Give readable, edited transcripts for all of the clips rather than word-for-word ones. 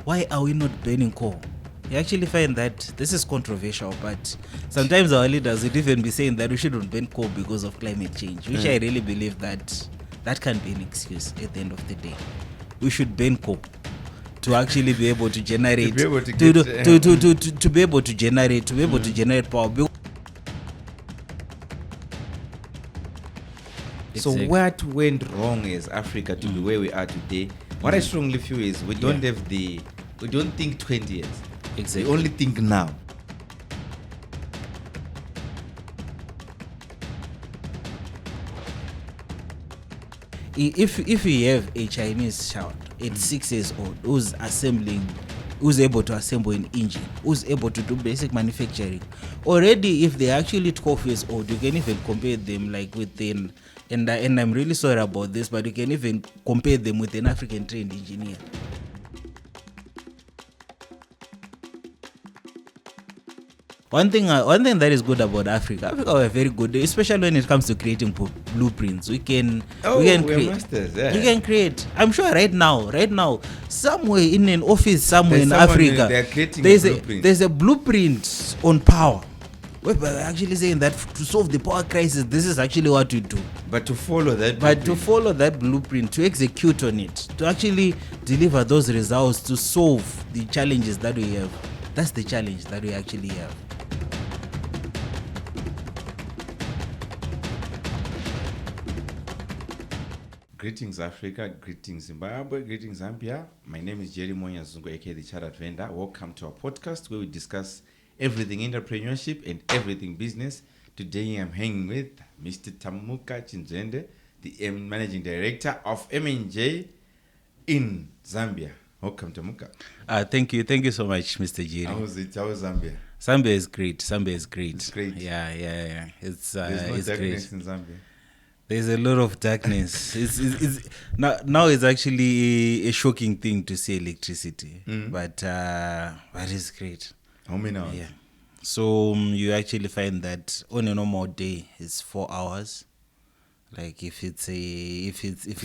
why are we not banning coal? You actually find that this is controversial, but sometimes our leaders would even be saying that we shouldn't ban coal because of climate change, which I really believe that can't be an excuse at the end of the day. We should ban coal to actually be able to generate, to be able to generate power. So what went wrong as Africa to be where we are today? What I strongly feel is we don't think 20 years. Exactly. We only think now. If we have a Chinese child at 6 years old who's able to assemble an engine, who's able to do basic manufacturing, already if they're actually 12 years old, you can even compare them like within, and I'm really sorry about this, but you can even compare them with an African trained engineer. One thing that is good about Africa, we're very good, especially when it comes to creating blueprints. We can create. Masters, yeah. We can create. I'm sure right now, somewhere in an office somewhere in Africa, there's a blueprint on power. We're actually saying that to solve the power crisis, this is actually what we do. But to follow that blueprint, to execute on it, to actually deliver those results, to solve the challenges that we have. That's the challenge that we actually have. Greetings Africa, greetings Zimbabwe, greetings Zambia. My name is Nyazungu, aka the Chinzvende. Welcome to our podcast where we discuss everything entrepreneurship and everything business. Today I'm hanging with Mr. Tamuka Chinzvende, the Managing Director of M&J in Zambia. Welcome Tamuka. Thank you so much, Mr. Jiri. How was Zambia? Zambia is great. It's great. Yeah. There's no darkness great in Zambia. There's a lot of darkness. it's now it's actually a shocking thing to see electricity, but it's great. How many hours? Yeah. So you actually find that on a normal day it's 4 hours. Like if it's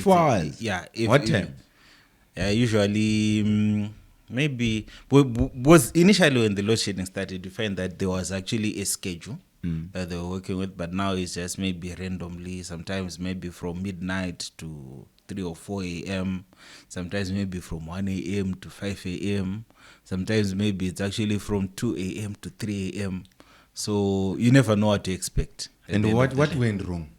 4 hours. Yeah. What time? Usually maybe was initially when the load shedding started, you find that there was actually a schedule that they were working with, but now it's just maybe randomly, sometimes maybe from midnight to 3 or 4 a.m., sometimes maybe from 1 a.m. to 5 a.m., sometimes maybe it's actually from 2 a.m. to 3 a.m. So you never know what to expect. And what went wrong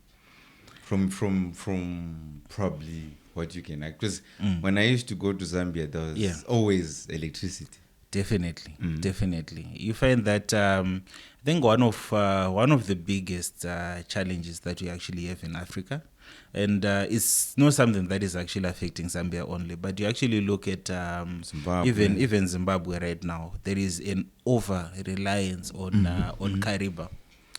from probably what you can, because when I used to go to Zambia, there was always electricity. Definitely. You find that I think one of the biggest challenges that we actually have in Africa, and it's not something that is actually affecting Zambia only, but you actually look at Zimbabwe. even Zimbabwe right now, there is an over reliance on Kariba.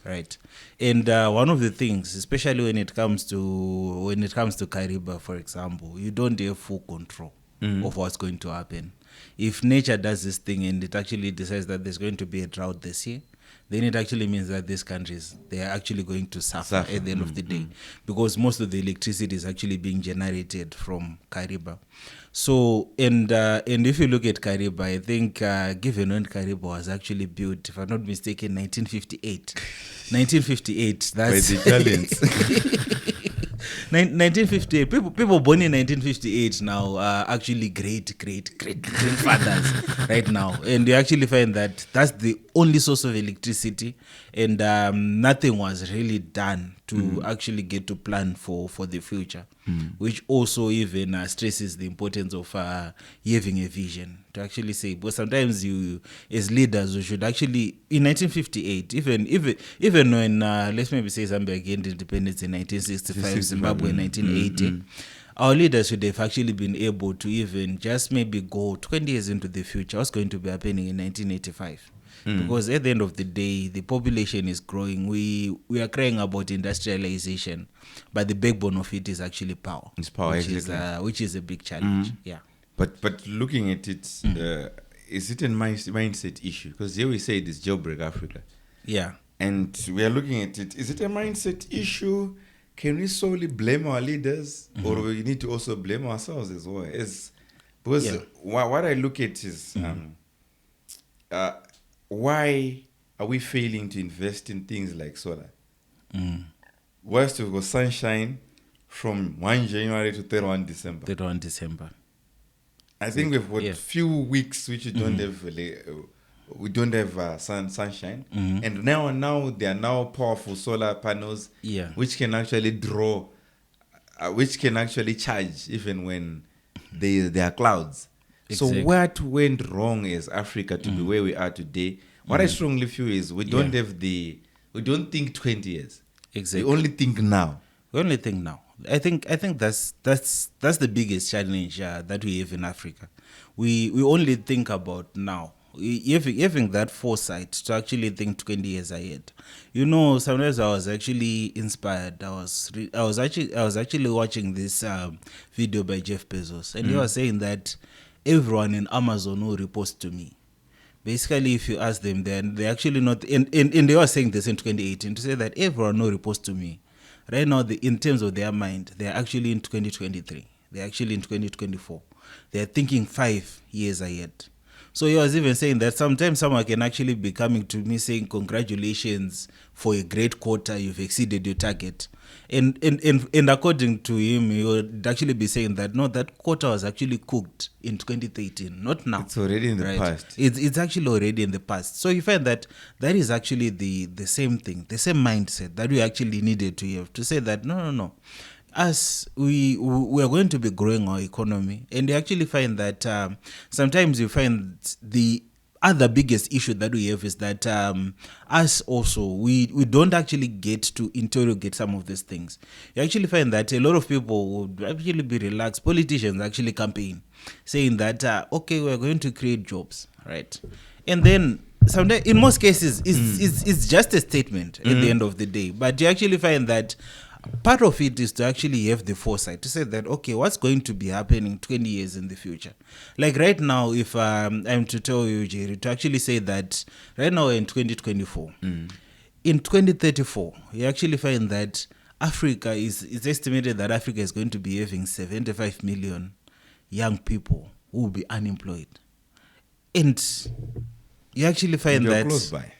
Right, and one of the things, especially when it comes to Kariba, for example, you don't have full control of what's going to happen. If nature does this thing and it actually decides that there's going to be a drought this year, then it actually means that these countries, they are actually going to suffer at the end of the day, because most of the electricity is actually being generated from Kariba. So, and if you look at Kariba, I think given when Kariba was actually built, if I'm not mistaken, 1958. 1958, that's... By the Italians. 1958. People born in 1958 now are actually great grandfathers right now, and you actually find that that's the only source of electricity, and nothing was really done to actually get to plan for the future, which also even stresses the importance of having a vision to actually say, but sometimes you as leaders, you should actually, in 1958, even when let's maybe say Zambia gained independence in 1965, Zimbabwe in 1980, our leaders should have actually been able to even just maybe go 20 years into the future, what's going to be happening in 1985. Because at the end of the day, the population is growing. We are crying about industrialization, but the backbone of it is actually power. It's power, which is a big challenge. Yeah. But looking at it, is it a mindset issue? Because here we say it is jailbreak Africa. Yeah. And we are looking at it. Is it a mindset issue? Can we solely blame our leaders, or we need to also blame ourselves as well as Because Yeah. what I look at is uh, why are we failing to invest in things like solar? Whilst we've got sunshine from 1 January to 31 December. 31 December. I think we've got yeah. few weeks which we don't have we don't have sunshine, and now there are now powerful solar panels Yeah. which can actually draw, which can actually charge even when there are clouds. Exactly. So what went wrong as Africa to be where we are today? What I strongly feel is we don't we don't think 20 years. Exactly. We only think now. We only think now. I think that's the biggest challenge that we have in Africa. We only think about now. Having that foresight to actually think 20 years ahead. You know, sometimes I was actually inspired. I was actually watching this video by Jeff Bezos, and he was saying that everyone in Amazon will report to me. Basically, if you ask them, then they're actually not. And they were saying this in 2018 to say that everyone no reports to me. Right now, in terms of their mind, they're actually in 2023. They're actually in 2024. They're thinking 5 years ahead. So he was even saying that sometimes someone can actually be coming to me saying, congratulations for a great quarter, you've exceeded your target. And according to him, he would actually be saying that, no, that quarter was actually cooked in 2013, not now. It's already in the right? past. It's actually already in the past. So you find that is actually the same thing, the same mindset that we actually needed to have to say that, no. As we are going to be growing our economy, and you actually find that sometimes you find the other biggest issue that we have is that us also we don't actually get to interrogate some of these things. You actually find that a lot of people would actually be relaxed. Politicians actually campaign saying that okay, we're going to create jobs, right? And then sometimes, in most cases, it's just a statement at the end of the day. But you actually find that part of it is to actually have the foresight to say that, okay, what's going to be happening 20 years in the future? Like right now, if I'm to tell you, Jerry, to actually say that right now in 2024, in 2034, you actually find that Africa it's estimated that Africa is going to be having 75 million young people who will be unemployed. And you actually find You're that close by.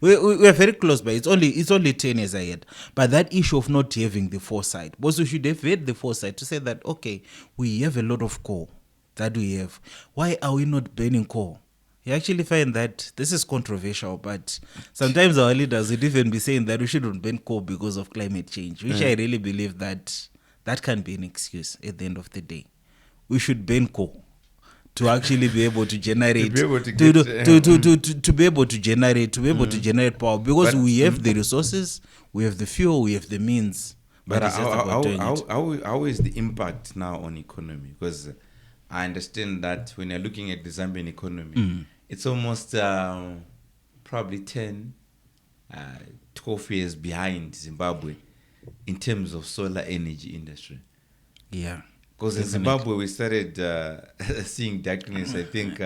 we are very close by. It's only 10 years ahead. But that issue of not having the foresight, because we should have had the foresight to say that, okay, we have a lot of coal that we have. Why are we not burning coal? You actually find that this is controversial, but sometimes our leaders would even be saying that we shouldn't burn coal because of climate change, which I really believe that can be an excuse at the end of the day. We should burn coal to actually be able to generate, to be able to generate power, because But- we have the resources, we have the fuel, we have the means. But it's just about doing it. how is the impact now on economy? Because I understand that when you're looking at the Zambian economy, it's almost probably 10, 12 years behind Zimbabwe in terms of solar energy industry. Yeah. Because in Definitely. Zimbabwe, we started seeing darkness, I think,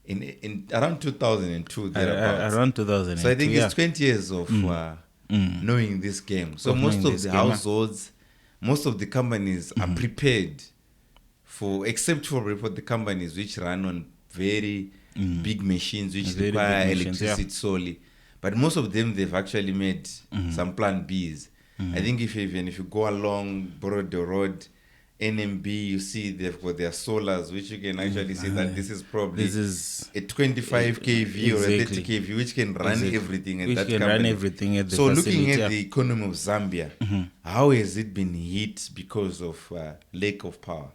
in around 2002, thereabouts. Around 2000. So I think it's 20 years of knowing this game. So Of most knowing of this the game, households, most of the companies are prepared for, except for the companies which run on very big machines which Very require big machines, electricity solely. But most of them, they've actually made some plan Bs. I think if you go along Broad Road, NMB, you see they've got their solars, which you can actually see that this is probably a 25 kV or a 30 kV, which can run everything at Which that can company. run everything at the So facility, looking yeah. at the economy of Zambia, how has it been hit because of lack of power?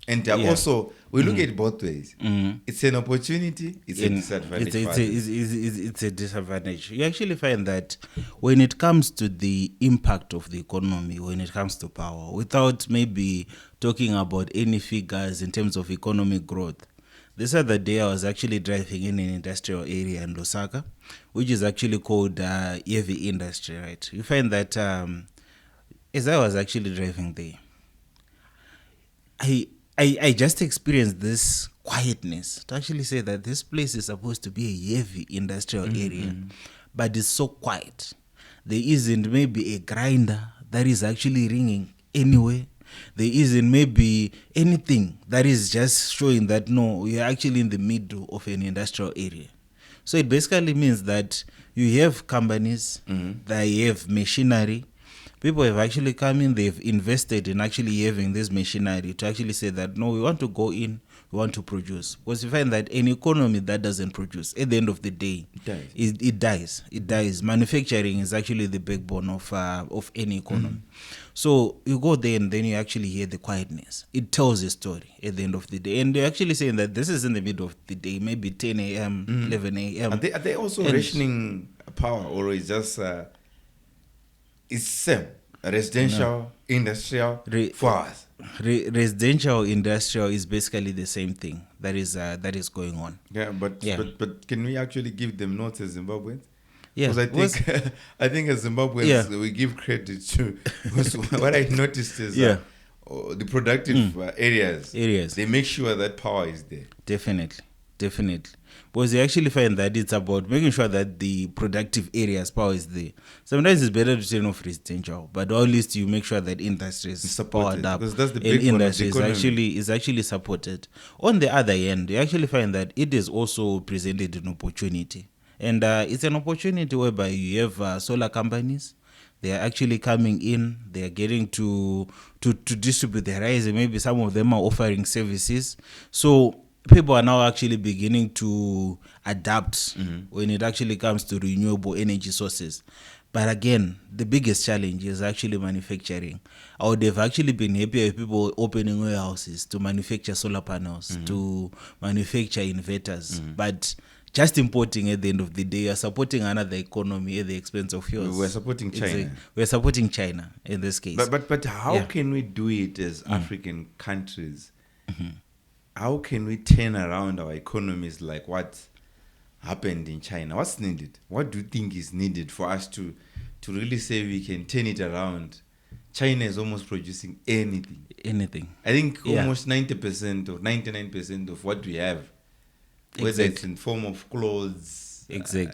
And also, we look at it both ways. It's an opportunity, it's a disadvantage. It's a disadvantage. You actually find that when it comes to the impact of the economy, when it comes to power, without maybe talking about any figures in terms of economic growth, this other day I was actually driving in an industrial area in Lusaka, which is actually called heavy industry, right? You find that as I was actually driving there, I just experienced this quietness to actually say that this place is supposed to be a heavy industrial area, but it's so quiet. There isn't maybe a grinder that is actually ringing anywhere. There isn't maybe anything that is just showing that no, you're actually in the middle of an industrial area. So it basically means that you have companies, they have machinery. People have actually come in, they've invested in actually having this machinery to actually say that no, we want to go in, we want to produce. Because you find that an economy that doesn't produce, at the end of the day, it dies. It dies. Manufacturing is actually the backbone of any economy. So you go there and then you actually hear the quietness. It tells a story at the end of the day. And they're actually saying that this is in the middle of the day, maybe 10 a.m., 11 a.m. Are they also rationing power, or is just it's same residential, industrial for us? Residential, industrial is basically the same thing that is going on. Yeah, but can we actually give them notes as Zimbabweans? Yeah, because I think as Zimbabweans we give credit to what I noticed is the productive areas. They make sure that power is there. Definitely. Because they actually find that it's about making sure that the productive areas power is there. Sometimes it's better to turn off residential, but at least you make sure that industry is powered up, because that's the and big industry is actually supported. On the other end, you actually find that it is also presented an opportunity, and it's an opportunity whereby you have solar companies. They are actually coming in. They are getting to distribute their rice, and maybe some of them are offering services. So people are now actually beginning to adapt when it actually comes to renewable energy sources. But again, the biggest challenge is actually manufacturing. I would have actually been happier if people were opening warehouses to manufacture solar panels, to manufacture inverters. But just importing at the end of the day, you're supporting another economy at the expense of yours. We're supporting China. We're supporting China in this case. But how can we do it as African countries? How can we turn around our economies like what happened in China? What's needed? What do you think is needed for us to really say we can turn it around? China is almost producing anything. I think almost 90% or 99% of what we have, whether it's in form of clothes,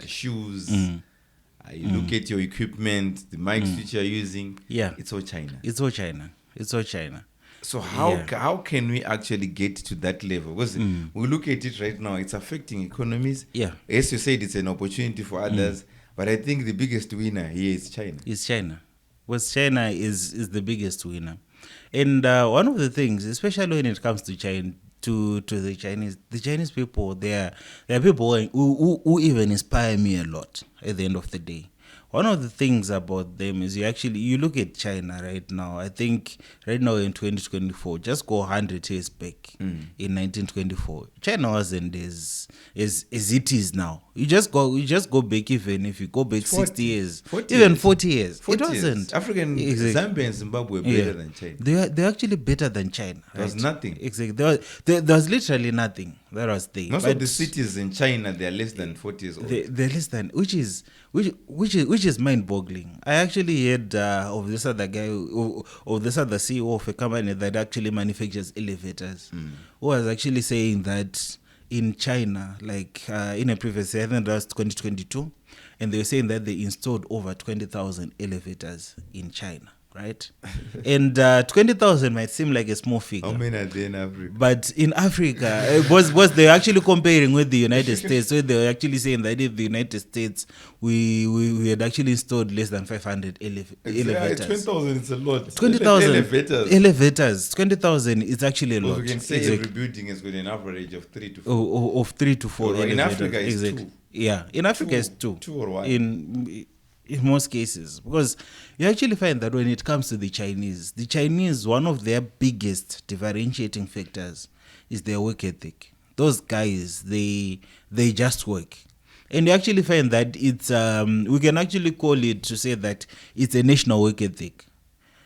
shoes, you look at your equipment, the mics which you're using, it's all China. It's all China. So how can we actually get to that level? Because we look at it right now, it's affecting economies. Yeah. As you said, it's an opportunity for others. But I think the biggest winner here is China. It's China. Because China is the biggest winner. And one of the things, especially when it comes to China, to the Chinese people, they are people who even inspire me a lot at the end of the day. One of the things about them is you look at China right now. I think right now in 2024, just go 100 years back in 1924. China wasn't as it is now. You just go back, even if you go back 60 years, 40 even 40 years. It wasn't. African, Zambia and Zimbabwe were better than China. They're actually better than China. There was nothing. Exactly. There was literally nothing. That was there. Most of the cities in China, they are less than 40 years old. They're less than, which is mind-boggling. I actually heard of this other guy, of this other CEO of a company that actually manufactures elevators, who was actually saying that in China, like in a previous year, I think that was 2022, and they were saying that they installed over 20,000 elevators in China. Right? And 20,000 might seem like a small figure. How many are there in Africa? But in Africa, was they actually comparing with the United States, so they were actually saying that in the United States, we had actually installed less than 500 elevators. 20,000 is a lot. 20,000 elevators. 20,000 is actually a lot. We can say every building has got an average of 3 to 4. Of 3 to 4 elevators. In Africa, it's 2. Yeah, in Africa, it's 2. 2 or 1. In most cases, because you actually find that when it comes to the Chinese, one of their biggest differentiating factors is their work ethic. Those guys, they just work. And you actually find that it's, we can actually call it to say that it's a national work ethic.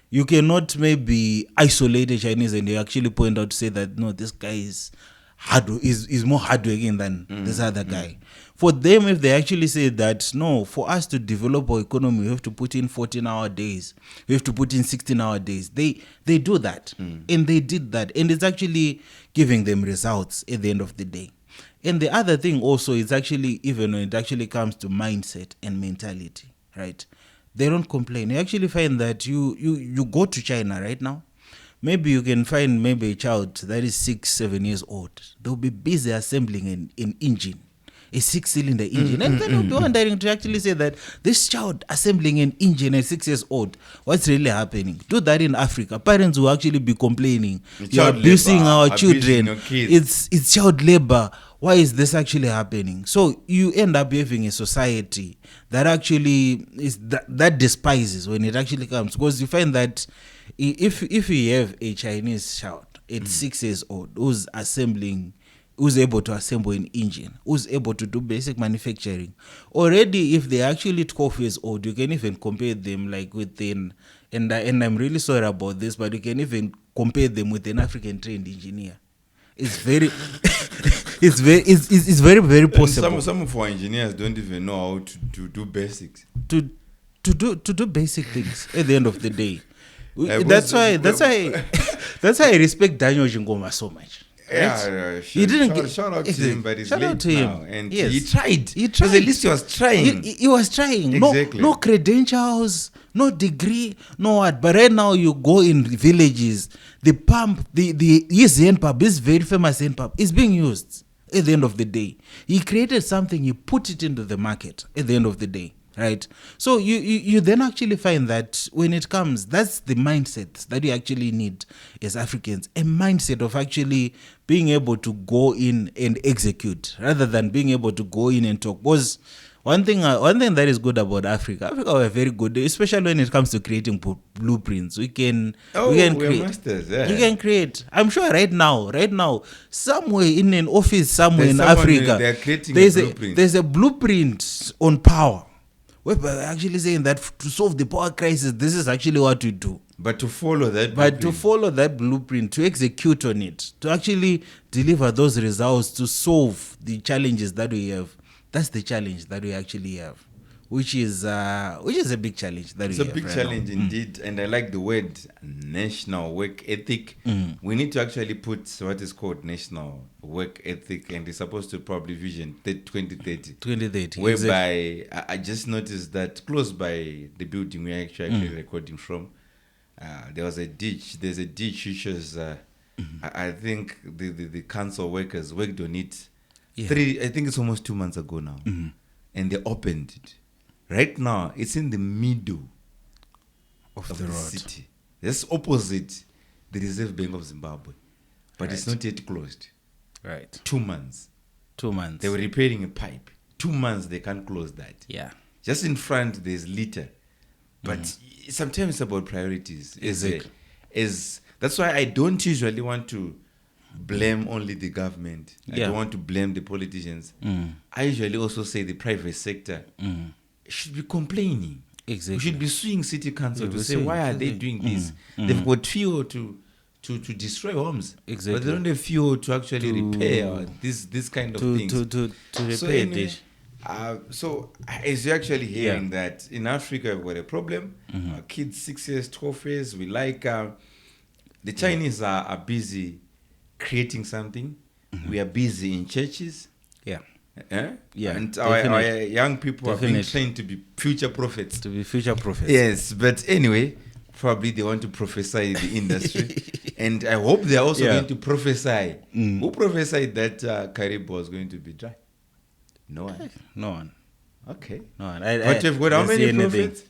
You cannot maybe isolate the Chinese and you actually point out to say that, no, this guy is more hardworking than this other guy. For them, if they actually say that, no, for us to develop our economy, we have to put in 14-hour days, we have to put in 16-hour days, they do that. And they did that. And it's actually giving them results at the end of the day. And the other thing also is actually, even when it actually comes to mindset and mentality, right? They don't complain. You actually find that you go to China right now, maybe you can find maybe a child that is 6-7 years old. They'll be busy assembling an engine, a 6-cylinder engine. And then you'll be wondering to actually say that this child assembling an engine at 6 years old, what's really happening? Do that in Africa. Parents will actually be complaining, you're abusing our children. It's child labor. Why is this actually happening? So you end up having a society that actually is that despises when it actually comes, because you find that if you have a Chinese child at 6 years old who's able to assemble an engine, who's able to do basic manufacturing, already if they're actually 12 years old, you can even compare them like within, and I'm really sorry about this, but you can even compare them with an African trained engineer. It's very it's very, very possible. And some of our engineers don't even know how to do basics. To do basic things at the end of the day. That's why I respect Daniel Jingoma so much. Yeah, he didn't shout out to him, but he's shout late out to now. him. And Yes. he tried. He tried. Because at least he was trying. He was trying. Exactly. No credentials, no degree, no what. But right now you go in villages, the pump, his hand pump, this very famous hand pump is being used at the end of the day. He created something, he put it into the market at the end of the day. Right. So you then actually find that when it comes, that's the mindset that you actually need as Africans, a mindset of actually being able to go in and execute rather than being able to go in and talk. Because one thing that is good about Africa we're very good, especially when it comes to creating blueprints. We can create. Masters, yeah. You can create. I'm sure right now, somewhere in an office somewhere in Africa, they're creating there's a blueprint on power. We're actually saying that to solve the power crisis, this is actually what we do. But to follow that blueprint, to execute on it, to actually deliver those results, to solve the challenges that we have, that's the challenge that we actually have, which is a big challenge. It's a big challenge indeed, and I like the word national work ethic. We need to actually put what is called national work ethic, and it's supposed to probably vision 2030. Whereby exactly. I just noticed that close by the building we're actually recording from, there's a ditch which is I think the council workers worked on it. Yeah. I think it's almost 2 months ago now, and they opened it. Right now, it's in the middle of the city. Just opposite the Reserve Bank of Zimbabwe. But it's not yet closed. Right. 2 months. 2 months. They were repairing a pipe. 2 months, they can't close that. Yeah. Just in front, there's litter. But sometimes it's about priorities. Exactly. That's why I don't usually want to blame only the government. I don't want to blame the politicians. I usually also say the private sector should be complaining. Exactly. We should be suing city council to say, why are they doing this? They've got fuel to destroy homes. Exactly. But they don't have fuel to actually repair this kind of things. To repair so anyway, so as you're actually hearing that in Africa we've got a problem. Kids 6 years, 12 years, we like the Chinese are busy creating something. We are busy in churches. And our young people are being trained to be future prophets. Yes, but anyway, probably they want to prophesy the industry. And I hope they are also going to prophesy. Who prophesied that Caribou was going to be dry? No one. Okay. No one. But we've got how many prophets?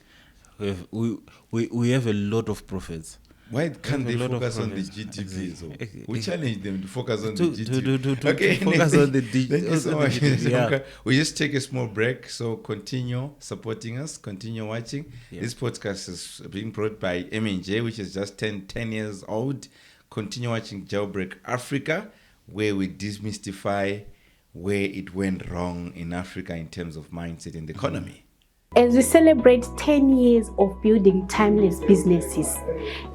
We have a lot of prophets. Why can't they focus on the GDP? So we challenge them to focus on the GDP. Okay, focus on the GDP. Thank you so much. We just take a small break. So continue supporting us. Continue watching. This podcast is being brought by M&J, which is just 10 years old. Continue watching Jailbreak Africa, where we demystify where it went wrong in Africa in terms of mindset and economy. As we celebrate 10 years of building timeless businesses,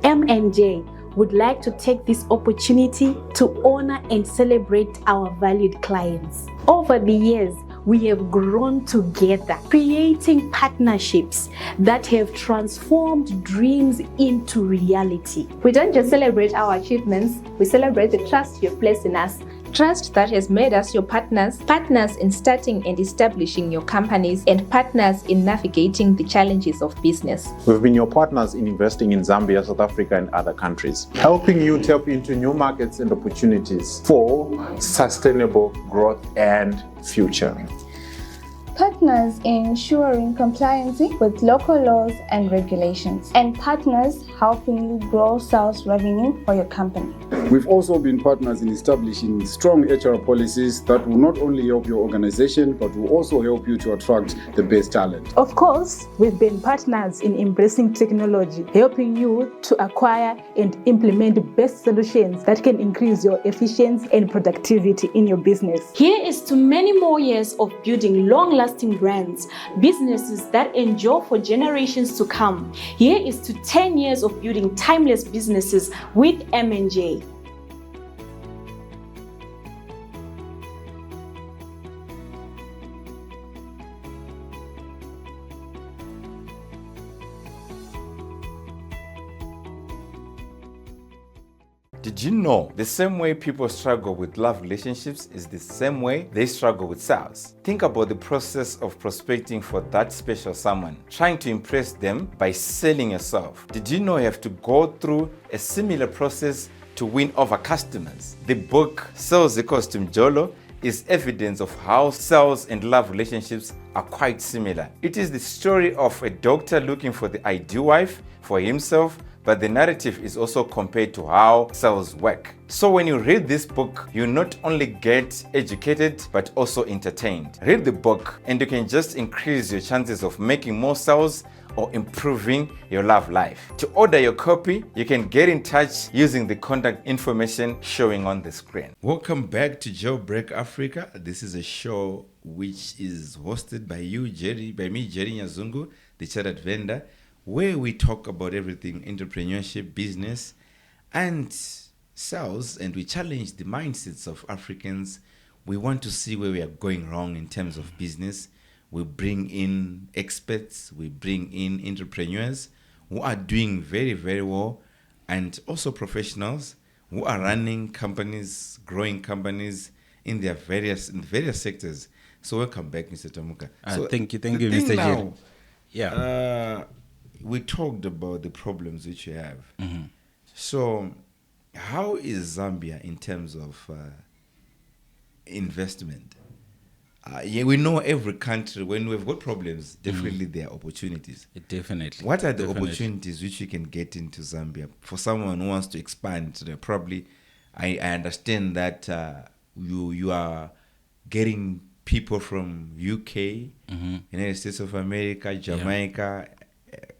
M&J would like to take this opportunity to honor and celebrate our valued clients. Over the years, we have grown together, creating partnerships that have transformed dreams into reality. We don't just celebrate our achievements, we celebrate the trust you've placed in us Trust that has made us your partners, partners in starting and establishing your companies, and partners in navigating the challenges of business. We've been your partners in investing in Zambia, South Africa, and other countries, helping you tap into new markets and opportunities for sustainable growth and future. Partners in ensuring compliance with local laws and regulations, and partners helping you grow sales revenue for your company. We've also been partners in establishing strong HR policies that will not only help your organization, but will also help you to attract the best talent. Of course, we've been partners in embracing technology, helping you to acquire and implement the best solutions that can increase your efficiency and productivity in your business. Here is to many more years of building long-lasting brands, businesses that endure for generations to come. Here is to 10 years of building timeless businesses with M&J. Did you know the same way people struggle with love relationships is the same way they struggle with sales? Think about the process of prospecting for that special someone, trying to impress them by selling yourself. Did you know you have to go through a similar process to win over customers? The book Sales Equals to Mjolo is evidence of how sales and love relationships are quite similar. It is the story of a doctor looking for the ideal wife for himself, but the narrative is also compared to how sales work. So when you read this book, you not only get educated, but also entertained. Read the book and you can just increase your chances of making more sales or improving your love life. To order your copy, you can get in touch using the contact information showing on the screen. Welcome back to Jailbreak Africa. This is a show which is hosted by me, Jerry Nyazungu, the chartered vendor, where we talk about everything entrepreneurship, business, and sales, and we challenge the mindsets of Africans. We want to see where we are going wrong in terms of business. We bring in experts, we bring in entrepreneurs who are doing very, very well, and also professionals who are running companies, growing companies in their various sectors. So welcome back, Mr. Tamuka. So thank you, Mr. Jerry. Yeah. We talked about the problems which you have. Mm-hmm. So how is Zambia in terms of investment? We know every country, when we've got problems, definitely there are opportunities. Definitely. What are the opportunities which you can get into Zambia for someone who wants to expand? Probably, I understand that you are getting people from UK, United States of America, Jamaica,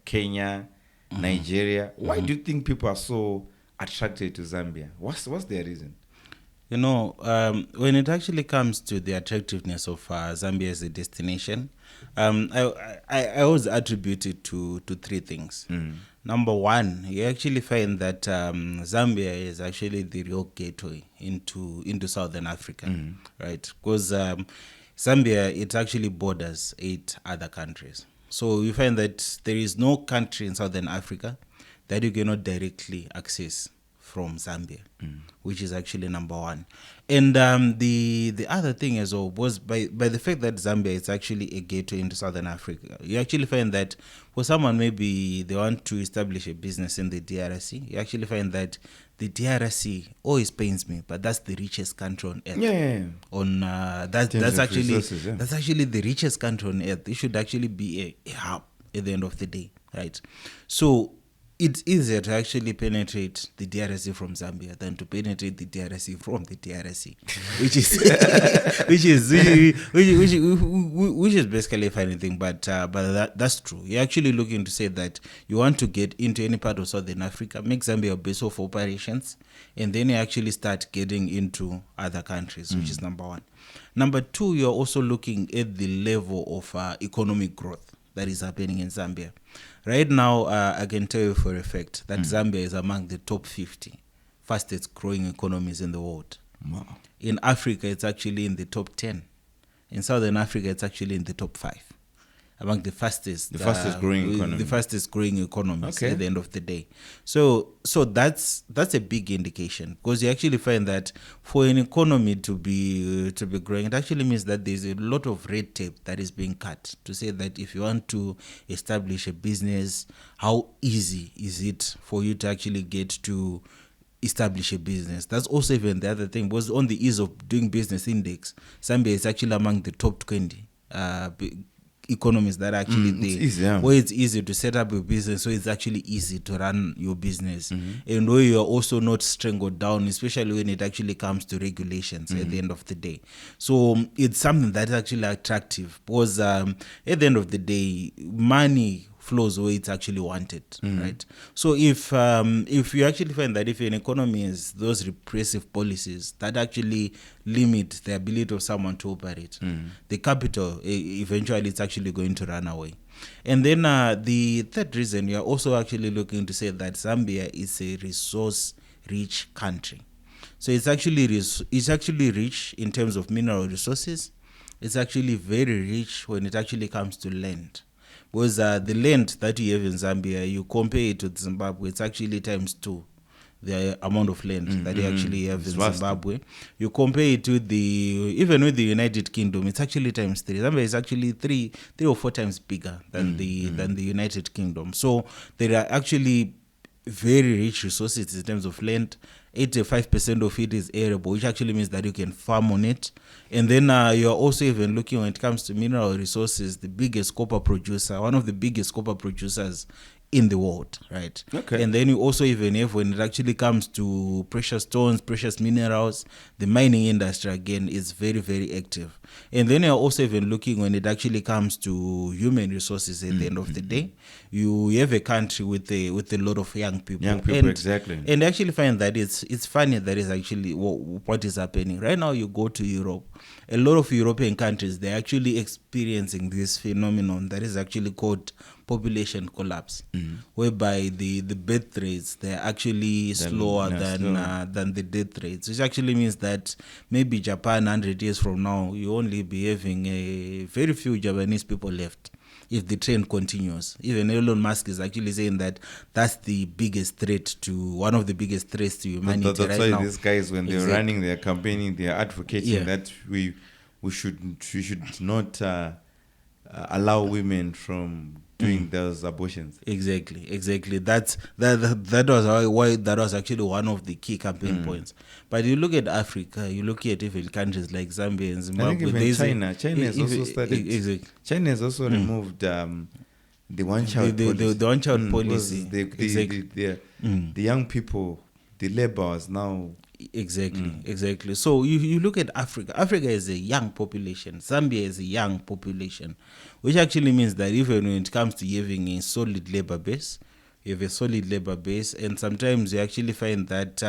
Kenya, Nigeria. Why do you think people are so attracted to Zambia? What's their reason? You know, when it actually comes to the attractiveness of Zambia as a destination, I always attribute it to three things. Number one, you actually find that Zambia is actually the real gateway into Southern Africa, right? Because Zambia, it actually borders 8 other countries. So you find that there is no country in Southern Africa that you cannot directly access from Zambia, which is actually number one. And the other thing as well was by the fact that Zambia is actually a gateway into Southern Africa, you actually find that for someone maybe they want to establish a business in the DRC, you actually find that the DRC always pains me, but that's the richest country on earth. That's actually the richest country on earth. It should actually be a hub at the end of the day, right? So it's easier to actually penetrate the DRC from Zambia than to penetrate the DRC from the DRC, which is basically a funny thing, but that's true. You're actually looking to say that you want to get into any part of Southern Africa, make Zambia a base of operations, and then you actually start getting into other countries, which is number one. Number two, you're also looking at the level of economic growth that is happening in Zambia. Right now, I can tell you for a fact that Zambia is among the top 50 fastest growing economies in the world. Wow. In Africa, it's actually in the top 10. In Southern Africa, it's actually in the top 5. among the fastest growing economy. The fastest growing economies Okay. at the end of the day. So that's a big indication, because you actually find that for an economy to be growing, it actually means that there's a lot of red tape that is being cut, to say that if you want to establish a business, how easy is it for you to actually get to establish a business. That's also even the other thing, because on the ease of doing business index, Zambia is actually among the top 20 economies that are actually there, it's easy, yeah. where it's easy to set up your business, so it's actually easy to run your business, and where you are also not strangled down, especially when it actually comes to regulations at the end of the day. So it's something that's actually attractive, because at the end of the day, money flows where it's actually wanted, right? So if you actually find that if an economy has those repressive policies that actually limit the ability of someone to operate, the capital eventually it's actually going to run away. And then the third reason, you are also actually looking to say that Zambia is a resource-rich country. So it's actually rich in terms of mineral resources. It's actually very rich when it actually comes to land. Because the land that you have in Zambia, you compare it with Zimbabwe, it's actually times 2 the amount of land that you actually have in Zimbabwe. You compare it to even with the United Kingdom, it's actually times 3. Zambia is actually 3 or 4 times bigger than the United Kingdom. So there are actually very rich resources in terms of land. 85% of it is arable, which actually means that you can farm on it. And then you're also even looking, when it comes to mineral resources, the biggest copper producer, one of the biggest copper producers in the world, right? Okay. And then you also even have, when it actually comes to precious stones, precious minerals, the mining industry again is very, very active. And then you're also even looking, when it actually comes to human resources at the end of the day, you have a country with a lot of young people. Exactly. And I actually find that it's funny that is actually what is happening right now. You go to Europe, a lot of European countries, they're actually experiencing this phenomenon that is actually called population collapse, whereby the birth rates, they're actually slower than the death rates, which actually means that maybe Japan 100 years from now, you only be having a very few Japanese people left if the trend continues. Even Elon Musk is actually saying that that's the biggest threat to one of the biggest threats to humanity that's right why now. These guys, when they're running, they're campaigning, they're advocating that we should not allow women from doing those abortions. Exactly. That was why that was actually one of the key campaign points. But you look at Africa, you look at even countries like Zambia and Zimbabwe. I think even China has also started. Exactly. China has also removed the one-child policy. The one-child policy. The young people, the labor is now. Exactly. So you look at Africa. Africa is a young population. Zambia is a young population, which actually means that even when it comes to having a solid labor base, you have a solid labor base, and sometimes you actually find that,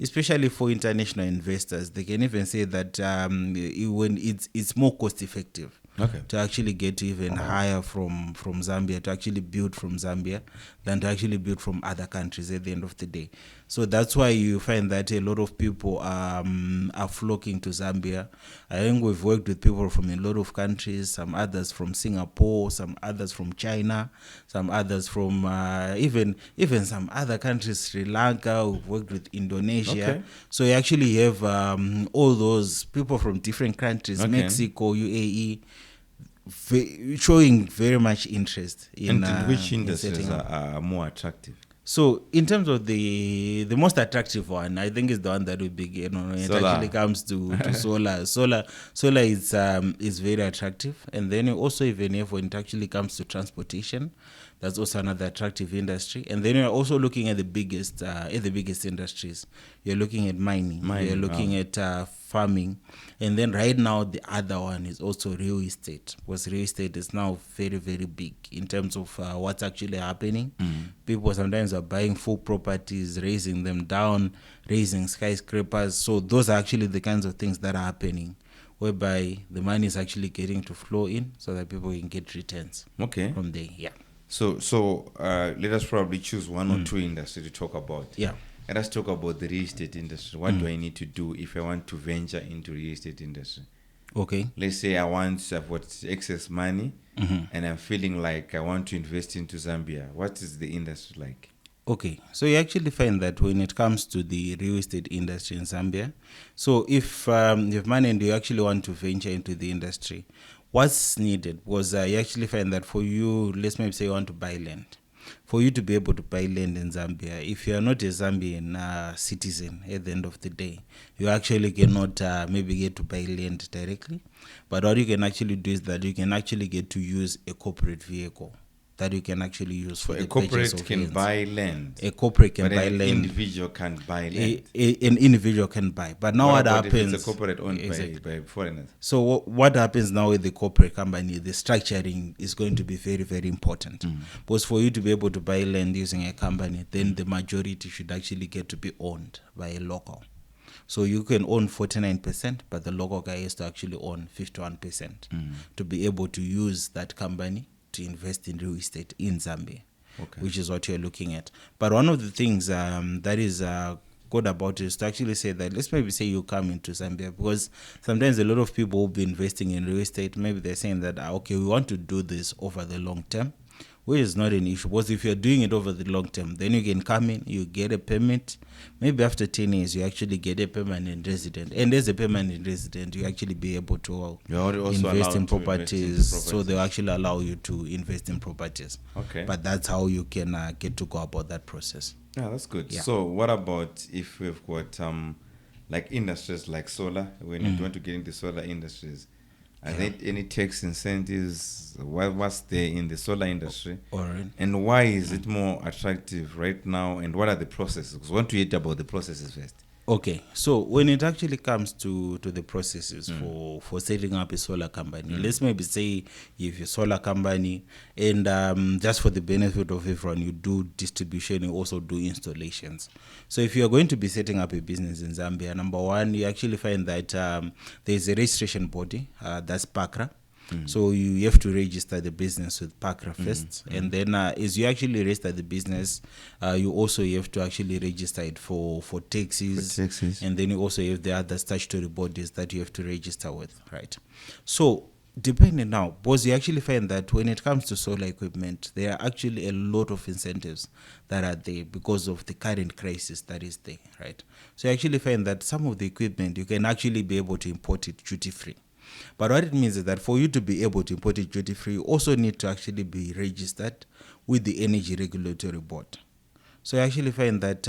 especially for international investors, they can even say that when it's more cost effective. Okay. To actually get even higher from Zambia, to actually build from Zambia, than to actually build from other countries at the end of the day. So that's why you find that a lot of people are flocking to Zambia. I think we've worked with people from a lot of countries, some others from Singapore, some others from China, some others from even some other countries, Sri Lanka. We've worked with Indonesia. Okay. So you actually have all those people from different countries, Mexico, UAE, showing very much interest in which industries are more attractive. So in terms of the most attractive one, I think is the one that we begin on when it actually comes to solar. Solar is very attractive, and then you also even have when it actually comes to transportation. That's also another attractive industry. And then you're also looking at the biggest industries. You're looking at mining. You're looking at farming. And then right now, the other one is also real estate. Because real estate is now very, very big in terms of what's actually happening. People sometimes are buying full properties, raising them down, raising skyscrapers. So those are actually the kinds of things that are happening, whereby the money is actually getting to flow in so that people can get returns from there. Yeah. So let us probably choose one or two industries to talk about. Yeah. Let us talk about the real estate industry. What do I need to do if I want to venture into real estate industry? Okay. Let's say I've got excess money and I'm feeling like I want to invest into Zambia, what is the industry like? Okay, so you actually find that when it comes to the real estate industry in Zambia, so if you've money and you actually want to venture into the industry, what's needed was you actually find that for you, let's maybe say you want to buy land. For you to be able to buy land in Zambia, if you are not a Zambian citizen at the end of the day, you actually cannot maybe get to buy land directly. But what you can actually do is that you can actually get to use a corporate vehicle that you can actually use for So the a corporate purchase of can lands. buy land, A corporate can but buy an land. individual can't buy land. An individual can buy. But now what about happens? if it's a corporate owned Exactly. by foreigners? So what happens now with the corporate company, the structuring is going to be very, very important. Because for you to be able to buy land using a company, then the majority should actually get to be owned by a local. So you can own 49%, but the local guy has to actually own 51% to be able to use that company to invest in real estate in Zambia, which is what you're looking at. But one of the things that is good about it is to actually say that, let's maybe say you come into Zambia, because sometimes a lot of people will be investing in real estate, maybe they're saying that, okay, we want to do this over the long term, which is not an issue. Because if you're doing it over the long term, then you can come in, you get a permit. Maybe after 10 years, you actually get a permanent resident. And as a permanent resident, you actually be able to invest in properties. So they'll actually allow you to invest in properties. Okay. But that's how you can get to go about that process. Yeah, that's good. Yeah. So what about if we've got like industries like solar, when you want to get into solar industries? Are there any tax incentives? What's there in the solar industry? All right. And why is it more attractive right now? And what are the processes? Because I want to hear about the processes first. Okay, so when it actually comes to the processes for setting up a solar company, let's maybe say you have a solar company, and just for the benefit of everyone, you do distribution, you also do installations. So if you're going to be setting up a business in Zambia, number one, you actually find that there's a registration body, that's PACRA. So you have to register the business with PACRA first, and then as you actually register the business, you also have to actually register it for taxes, and then you also have the other statutory bodies that you have to register with, right? So depending now, because you actually find that when it comes to solar equipment, there are actually a lot of incentives that are there because of the current crisis that is there, right? So you actually find that some of the equipment, you can actually be able to import it duty-free. But what it means is that for you to be able to import it duty-free, you also need to actually be registered with the Energy Regulatory Board. So you actually find that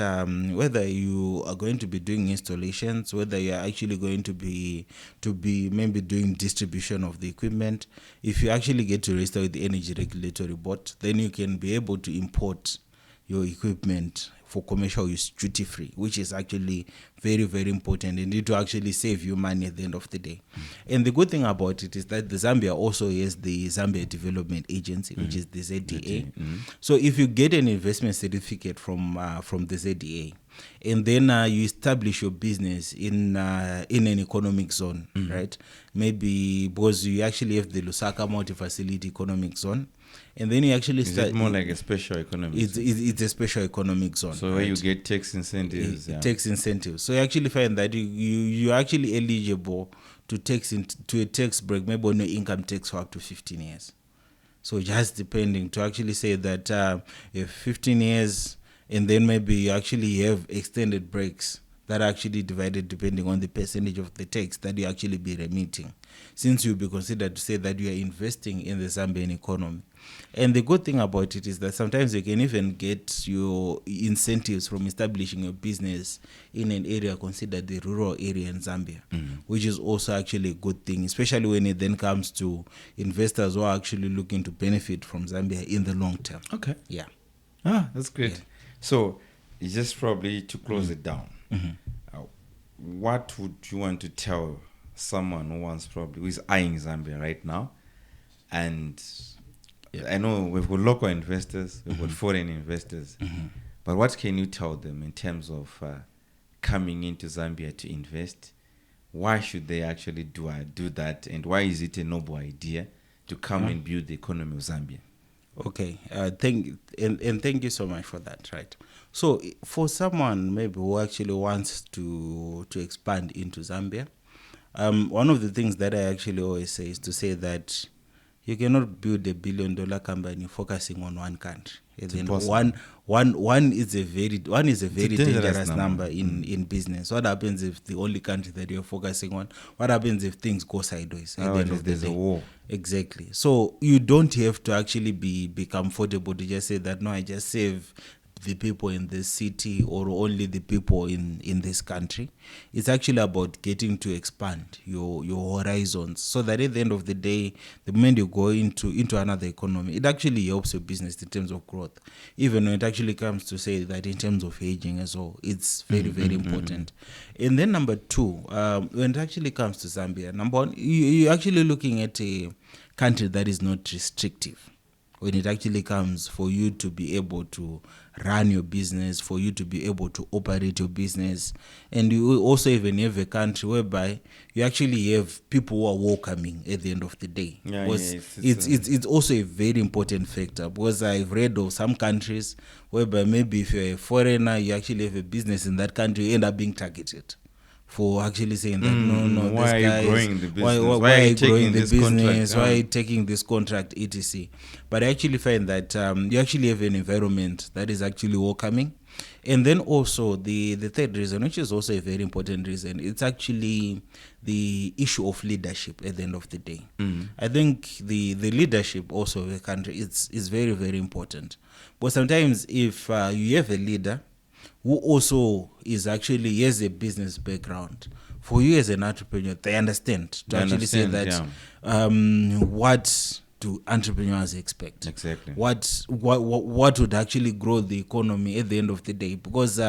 whether you are going to be doing installations, whether you are actually going to be maybe doing distribution of the equipment, if you actually get to register with the Energy Regulatory Board, then you can be able to import your equipment for commercial use duty-free, which is actually very, very important, and it will actually save you money at the end of the day. And the good thing about it is that the Zambia also has the Zambia Development Agency, which is the ZDA. So if you get an investment certificate from the ZDA, and then you establish your business in an economic zone, right? Maybe because you actually have the Lusaka Multi-Facility Economic Zone, and then you actually start. Is it more like a special economic zone? It's a special economic zone. So where you get tax incentives. Tax incentives. So you actually find that you're actually eligible to a tax break, maybe on your income tax for up to 15 years. So just depending, to actually say that if 15 years, and then maybe you actually have extended breaks that are actually divided depending on the percentage of the tax that you actually be remitting, since you'll be considered to say that you are investing in the Zambian economy. And the good thing about it is that sometimes you can even get your incentives from establishing your business in an area considered the rural area in Zambia, which is also actually a good thing, especially when it then comes to investors who are actually looking to benefit from Zambia in the long term. Okay. Yeah. That's great. Yeah. So it's just probably to close it down. What would you want to tell someone who is eyeing Zambia right now? And I know we've got local investors, we've got foreign investors, but what can you tell them in terms of coming into Zambia to invest? Why should they actually do that, and why is it a noble idea to come and build the economy of Zambia? Okay, thank you so much for that. Right. So for someone maybe who actually wants to expand into Zambia, one of the things that I actually always say is to say that You cannot build $1 billion company focusing on one country. And then impossible. one is a very dangerous dangerous number. number in business. What happens if the only country that you're focusing on? What happens if things go sideways at the end of the There's day? a war. Exactly. So you don't have to actually be comfortable to just say that, no, I just save the people in this city or only the people in this country. It's actually about getting to expand your horizons, so that at the end of the day, the moment you go into another economy, it actually helps your business in terms of growth. Even when it actually comes to say that in terms of aging as well, it's very, very important. And then number two, when it actually comes to Zambia, number one, you're actually looking at a country that is not restrictive. When it actually comes for you to be able to run your business, for you to be able to operate your business. And you also even have a country whereby you actually have people who are welcoming at the end of the day. It's also a very important factor, because I've read of some countries whereby maybe if you're a foreigner, you actually have a business in that country, you end up being targeted for actually saying that no, why are you growing the business? Why are you growing the this contract? business? Why are you taking this contract, etc. But I actually find that you actually have an environment that is actually welcoming. And then also the third reason, which is also a very important reason, it's actually the issue of leadership at the end of the day. I think the leadership also of a country is very, very important. But sometimes if you have a leader who also is actually has a business background, for you as an entrepreneur, they understand say that what do entrepreneurs expect? Exactly. What would actually grow the economy at the end of the day? Because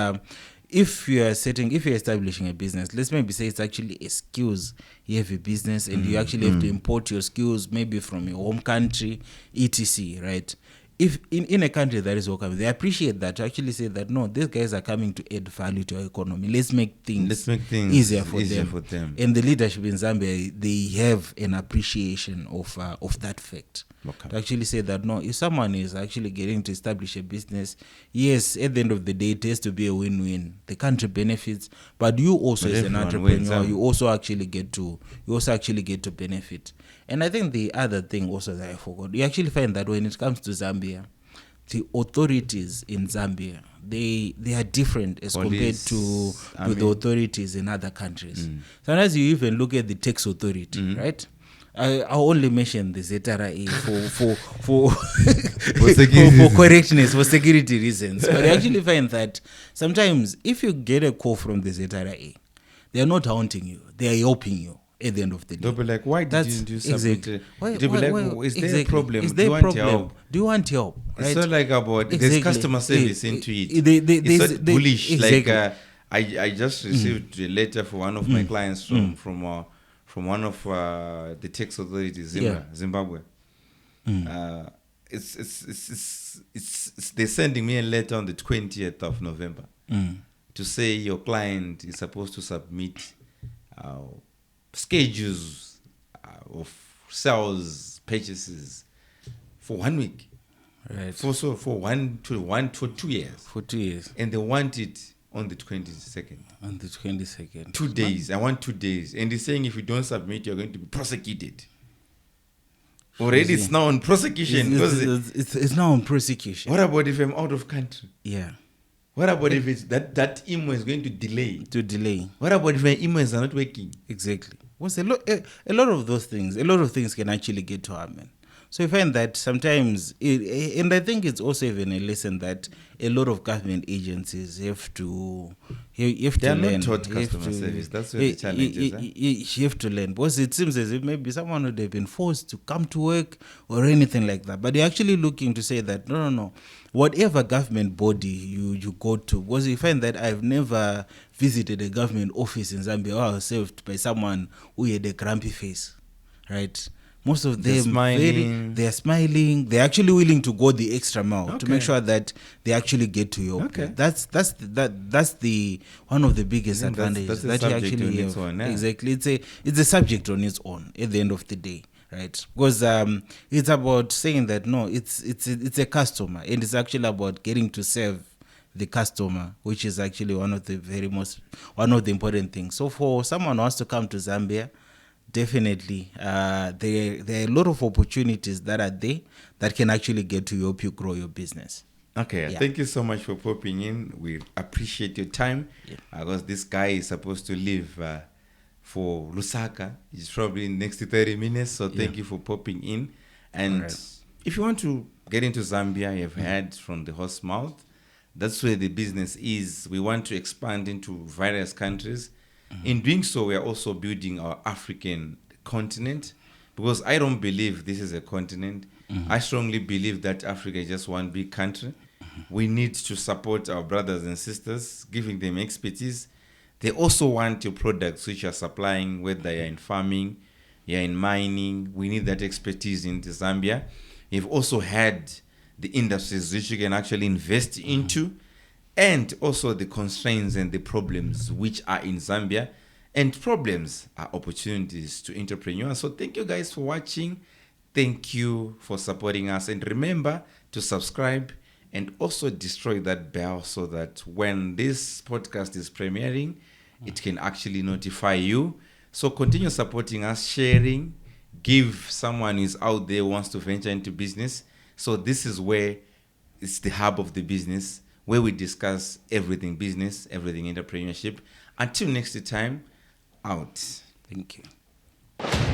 if you're establishing a business, let's maybe say it's actually a skills heavy business, and you actually have to import your skills maybe from your home country, etc. Right? If in a country that is welcoming, they appreciate that, to actually say that no, these guys are coming to add value to our economy. Let's make things easier for them. And the leadership in Zambia, they have an appreciation of that fact. Okay. To actually say that no, if someone is actually getting to establish a business, yes, at the end of the day, it has to be a win-win. The country benefits, but you also as an entrepreneur, you also actually get to benefit. And I think the other thing also that I forgot, you actually find that when it comes to Zambia, the authorities in Zambia, they are different as compared to the authorities in other countries. Sometimes you even look at the tax authority, right? I only mention the ZRA for correctness, for security reasons. But I actually find that sometimes if you get a call from the ZRA, they are not haunting you, they are helping you. At the end of the day, they'll be like, "Why didn't you submit?" Exactly. They'll be like, "Is there a problem? Is there Do you a want problem? help?" Do you want help? Right? It's not like about there's customer service into it. It's not bullish. Exactly. Like I just received a letter for one of my clients from one of the tax authorities, Zimbabwe. It's they're sending me a letter on the 20th of November to say your client is supposed to submit schedules of sales purchases for 1 week, right? For 2 years. For 2 years, and they want it on the 22nd. On the 22nd, 2 days. I want 2 days, and they're saying if you don't submit, you're going to be prosecuted. Already, it's now on prosecution. It's now on prosecution. What about if I'm out of country? Yeah. What about if it's that email is going to delay? What about if my emails are not working? Exactly. A lot of those things, a lot of things can actually get to happen. So you find that sometimes, and I think it's also even a lesson that a lot of government agencies have to learn. They are not taught customer service. That's where the challenge is. You have to learn, because it seems as if maybe someone would have been forced to come to work or anything like that. But you're actually looking to say that no. Whatever government body you go to, because you find that I've never visited a government office in Zambia or I was served by someone who had a grumpy face, right? Most of them, they're smiling. They're actually willing to go the extra mile to make sure that they actually get to your place. That's the one of the biggest advantages that you actually have. Exactly, it's a subject on its own at the end of the day, right? Because it's about saying that no, it's a customer, and it's actually about getting to serve the customer, which is actually one of the important things. So for someone who wants to come to Zambia, Definitely. There are a lot of opportunities that are there that can actually get to help you grow your business. Okay, Yeah. thank you so much for popping in. We appreciate your time. Because this guy is supposed to leave for Lusaka. He's probably in next 30 minutes. So thank you for popping in. And if you want to get into Zambia, you've heard from the horse mouth. That's where the business is. We want to expand into various countries. In doing so, we are also building our African continent, because I don't believe this is a continent. I strongly believe that Africa is just one big country. We need to support our brothers and sisters, giving them expertise. They also want your products which you're supplying, whether you're in farming, you're in mining. We need that expertise in Zambia. You've also had the industries which you can actually invest into, and also the constraints and the problems which are in Zambia. And problems are opportunities to entrepreneurs. So thank you guys for watching. Thank you for supporting us. And remember to subscribe and also destroy that bell so that when this podcast is premiering, it can actually notify you. So continue supporting us, sharing, give someone who's out there who wants to venture into business. So this is where it's the hub of the business, where we discuss everything business, everything entrepreneurship. Until next time, out. Thank you.